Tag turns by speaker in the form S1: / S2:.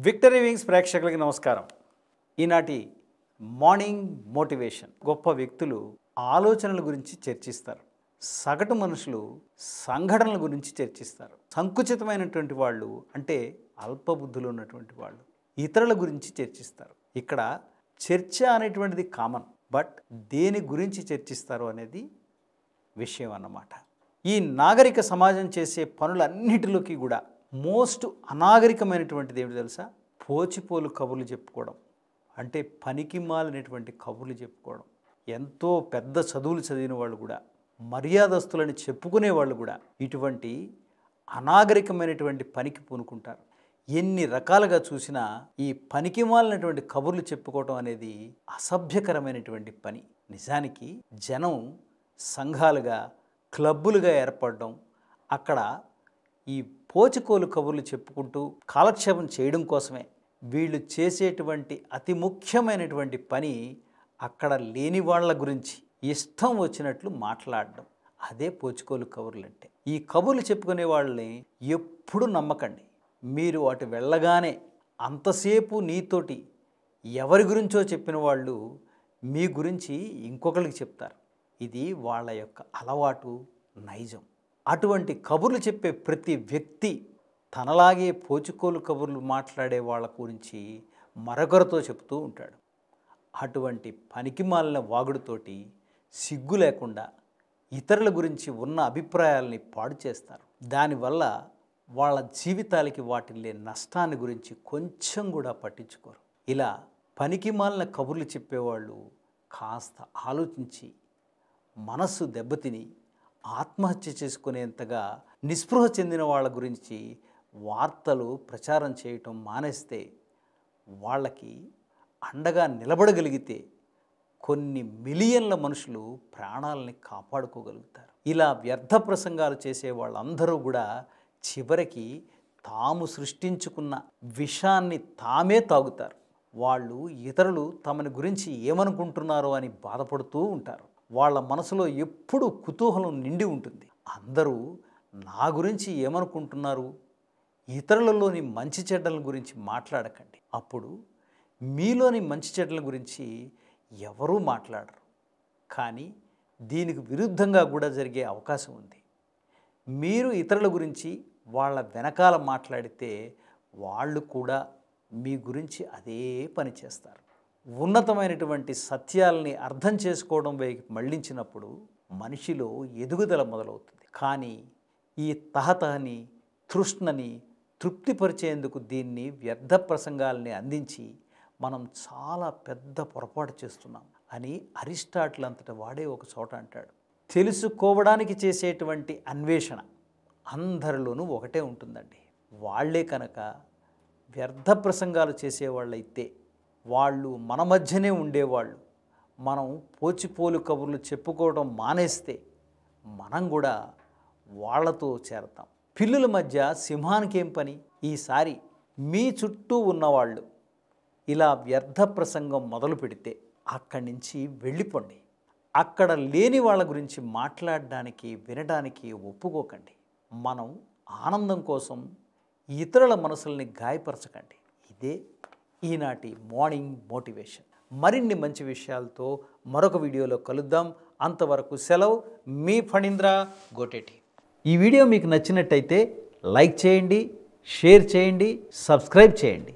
S1: Victory wings ప్రేక్షకులకి నమస్కారం. ఈనాటి మార్నింగ్ మోటివేషన్. గొప్ప వ్యక్తులు ఆలోచనల గురించి చర్చిస్తారు. సగటు మనుషులు సంఘటనల గురించి చర్చిస్తారు. సంకుచితమైనటువంటి వాళ్ళు అంటే అల్పబుద్ధులు ఉన్నటువంటి వాళ్ళు ఇతరుల గురించి చర్చిస్తారు. ఇక్కడ చర్చ అనేటువంటిది కామన్, బట్ దేని గురించి చర్చిస్తారు అనేది విషయం అన్నమాట. ఈ నాగరిక సమాజం చేసే పనులన్నిటిలోకి కూడా మోస్ట్ అనాగరికమైనటువంటిది ఏమిటి తెలుసా? పోచిపోలు కబుర్లు చెప్పుకోవడం, అంటే పనికి మాలినటువంటి కబుర్లు చెప్పుకోవడం. ఎంతో పెద్ద చదువులు చదివిన వాళ్ళు కూడా, మర్యాదస్తులని చెప్పుకునే వాళ్ళు కూడా ఇటువంటి అనాగరికమైనటువంటి పనికి పూనుకుంటారు. ఎన్ని రకాలుగా చూసినా ఈ పనికి మాలినటువంటి కబుర్లు చెప్పుకోవడం అనేది అసభ్యకరమైనటువంటి పని. నిజానికి జనం సంఘాలుగా, క్లబ్బులుగా ఏర్పడడం, అక్కడ ఈ పోచికోలు కబుర్లు చెప్పుకుంటూ కాలక్షేపం చేయడం కోసమే. వీళ్ళు చేసేటువంటి అతి ముఖ్యమైనటువంటి పని అక్కడ లేని వాళ్ళ గురించి ఇష్టం వచ్చినట్లు మాట్లాడడం. అదే పోచికోలు కబుర్లు అంటే. ఈ కబుర్లు చెప్పుకునే వాళ్ళని ఎప్పుడు నమ్మకండి. మీరు అటు వెళ్ళగానే అంతసేపు నీతోటి ఎవరి గురించో చెప్పిన వాళ్ళు మీ గురించి ఇంకొకరికి చెప్తారు. ఇది వాళ్ళ యొక్క అలవాటు, నైజం. అటువంటి కబుర్లు చెప్పే ప్రతి వ్యక్తి తనలాగే పోచికోలు కబుర్లు మాట్లాడే వాళ్ళ గురించి మరొకరితో చెప్తూ ఉంటాడు. అటువంటి పనికిమాలిన వాగుడుతోటి సిగ్గు లేకుండా ఇతరుల గురించి ఉన్న అభిప్రాయాలని పాడు చేస్తారు. దానివల్ల వాళ్ళ జీవితాలకి వాటిల్లే నష్టాన్ని గురించి కొంచెం కూడా పట్టించుకోరు. ఇలా పనికిమాలిన కబుర్లు చెప్పేవాళ్ళు కాస్త ఆలోచించి మనస్సు దెబ్బతిని ఆత్మహత్య చేసుకునేంతగా నిస్పృహ చెందిన వాళ్ళ గురించి వార్తలు ప్రచారం చేయటం మానేస్తే, వాళ్ళకి అండగా నిలబడగలిగితే కొన్ని మిలియన్ల మనుషులు ప్రాణాలని కాపాడుకోగలుగుతారు. ఇలా వ్యర్థ ప్రసంగాలు చేసే వాళ్ళందరూ కూడా చివరికి తాము సృష్టించుకున్న విషాన్ని తామే తాగుతారు. వాళ్ళు ఇతరులు తమని గురించి ఏమనుకుంటున్నారో అని బాధపడుతూ ఉంటారు. వాళ్ళ మనసులో ఎప్పుడూ కుతూహలం నిండి ఉంటుంది. అందరూ నా గురించి ఏమనుకుంటున్నారు, ఇతరులలోని మంచి చెడ్డల గురించి మాట్లాడకండి. అప్పుడు మీలోని మంచి చెడ్డల గురించి ఎవరూ మాట్లాడరు. కానీ దీనికి విరుద్ధంగా కూడా జరిగే అవకాశం ఉంది. మీరు ఇతరుల గురించి వాళ్ళ వెనకాల మాట్లాడితే వాళ్ళు కూడా మీ గురించి అదే పని చేస్తారు. ఉన్నతమైనటువంటి సత్యాలని అర్థం చేసుకోవడం వైపు మళ్లించినప్పుడు మనిషిలో ఎదుగుదల మొదలవుతుంది. కానీ ఈ తహతహని, తృష్ణని తృప్తిపరిచేందుకు దీన్ని వ్యర్థ ప్రసంగాల్ని అందించి మనం చాలా పెద్ద పొరపాటు చేస్తున్నాం అని అరిస్టాటిల్ అంతట వాడే ఒక చోట అంటాడు. తెలుసుకోవడానికి చేసేటువంటి అన్వేషణ అందరిలోనూ ఒకటే ఉంటుందండి. వాళ్లే కనుక వ్యర్థ ప్రసంగాలు చేసేవాళ్ళైతే వాళ్ళు మన మధ్యనే ఉండేవాళ్ళు. మనం పోచిపోలు కబుర్లు చెప్పుకోవడం మానేస్తే మనం కూడా వాళ్లతో చేరతాం. పిల్లుల మధ్య సింహానికి ఏం పని? ఈసారి మీ చుట్టూ ఉన్నవాళ్ళు ఇలా వ్యర్థ ప్రసంగం మొదలు పెడితే అక్కడి నుంచి వెళ్ళిపోండి. అక్కడ లేని వాళ్ళ గురించి మాట్లాడడానికి, వినడానికి ఒప్పుకోకండి. మనం ఆనందం కోసం ఇతరుల మనసుల్ని గాయపరచకండి. ఇదే ఈనాటి మార్నింగ్ మోటివేషన్. మరిన్ని మంచి విషయాలతో మరొక వీడియోలో కలుద్దాం. అంతవరకు సెలవు. మీ ఫణీంద్ర గోటేటి. ఈ వీడియో మీకు నచ్చినట్టయితే లైక్ చేయండి, షేర్ చేయండి, సబ్స్క్రైబ్ చేయండి.